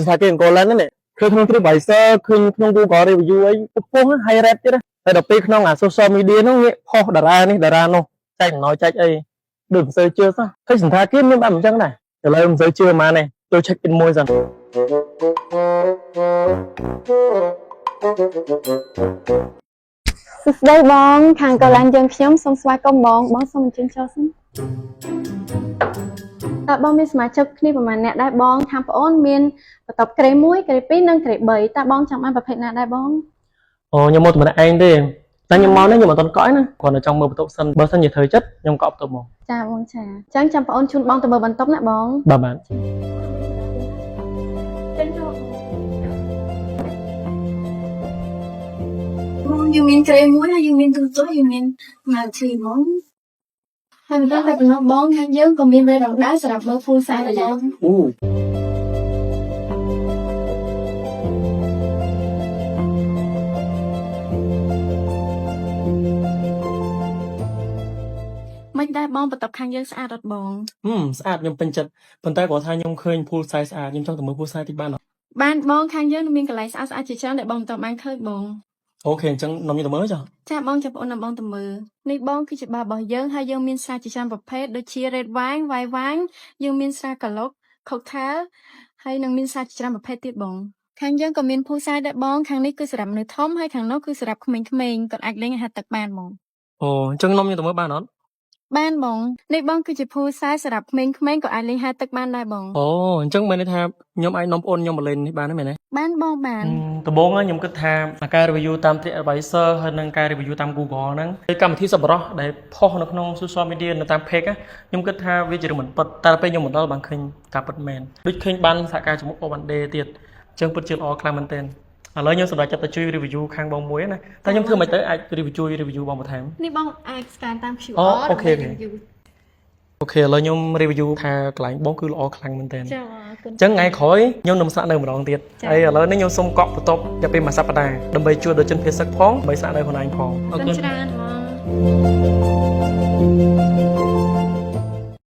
ថាគេអង្គឡើងហ្នឹងឃើញក្នុង TripAdvisor ឃើញក្នុង Google review អីពុះ high rate ទៀតហើយដល់ពេលក្នុងអា social media ហ្នឹងងាកផុសតារានេះតារានោះចែកអំណោយចែកអីដូចមិនសូវជឿសោះឃើញសន្តាគារមានបែបអញ្ចឹងដែរឥឡូវមិនសូវជឿហ្មងទេចូល check in មួយសិនសួស្តីបងខាងកន្លែងយើងខ្ញុំសូមស្វាគមន៍បងសូមអញ្ជើញចូលសិនតើបងមានសមាជិកគ្នាប្រហែលអ្នកដែរបងខាងប្អូនមានបន្ទប់ក្រេ1ក្រេ2និងក្រេ3តើបងចង់បានប្រភេទណាដែរបងអូខ្ញុំមកតែម្នាក់ឯងទេតែខ្ញុំមកនេះខ្ញុំអត់ទាន់កក់ណាគ្រាន់តែចង់មើលបន្ទប់សិនបើសិនជាត្រូវចិត្តខ្ញុំកក់បន្ទប់មកចាបងចាអញ្ចឹងចាំប្អូនជូនបងទៅមើលបន្ទប់ណាបងបាទបងយើងមានក្រេ1ហើយយើងមានទូចយើងមានម៉ាធីហ្មងហើយមិនតែប៉ុណ្ណោះបងខាងយើងក៏មានវេរ៉ាដែរសម្រាប់មើល full size ដែរអូមិនដែរបងបន្ទប់ខាងយើងស្អាតអត់បងស្អាតខ្ញុំពេញចិត្តប៉ុន្តែគាត់ថាខ្ញុំឃើញ full size ស្អាតខ្ញុំចង់ទៅមើល full size តិចបានអត់បានបងខាងយើងមានកន្លែងស្អាតជាច្រើនដែលបងមិនតបានឃើញបងអូខេអញ្ចឹងនាំខ្ញុំទៅមើលចាបងចាំបងនាំបងទៅមើលនេះបងគឺជាបាររបស់យើងហើយយើងមានស្រាជាច្រើនប្រភេទដូចជា red wine white wine យើងមានស្រាកាឡុក cocktail ហើយនឹងមានស្រាជាច្រើនប្រភេទទៀតបងខាងយើងក៏មាន pool side ដែរបងខាងនេះគឺសម្រាប់មនុស្សធំហើយខាងនោះគឺសម្រាប់ក្មេងៗគាត់អាចលេងហាត់ទឹកបានបងអូអញ្ចឹងនាំខ្ញុំទៅមើលបានអត់បានបងនេះបងគឺជា pool side សម្រាប់ក្មេងៗក៏អាចលេងហាត់ទឹកបានដែរបងអូអញ្ចឹងមានន័យថាខ្ញុំអាចនាំប្អូនខ្ញុំមកលេងនេះបានទេមែនទេបានបងបានដំបូងខ្ញុំគិតថាការ review តាម TripAdvisor ហើយនិងការ review តាម Google ហ្នឹងហើយកម្មវិធីសប្បុរសដែលផុសនៅក្នុង social media នៅតាម page ខ្ញុំគិតថាវាជារឿងមិនពិតតែពេលខ្ញុំមកដល់បានឃើញការពិតមែនដូចឃើញបានសហការជាមួយ One Day ទៀតអញ្ចឹងពិតជាល្អខ្លាំងមែនទែនឥឡូវខ្ញុំសម្រាប់ចិត្តទៅជួយ review ខាងបងមួយណាតែខ្ញុំធ្វើមិនទៅអាច review បងបន្ថែមនេះបងអាច scan តាម QR អូខេឥឡូវខ្ញុំ review ថាកន្លែងបងគឺល្អខ្លាំងមែនទែនចាអរគុណអញ្ចឹងថ្ងៃក្រោយខ្ញុំនឹងស្នាក់នៅម្ដងទៀតហើយឥឡូវនេះខ្ញុំសូមកក់បន្ទប់រយៈពេល1សប្តាហ៍ដើម្បីជួយដល់ជនភៀសសឹកផងដើម្បីស្នាក់នៅខ្លួនឯងផងអរគុណច្រើនហ្មង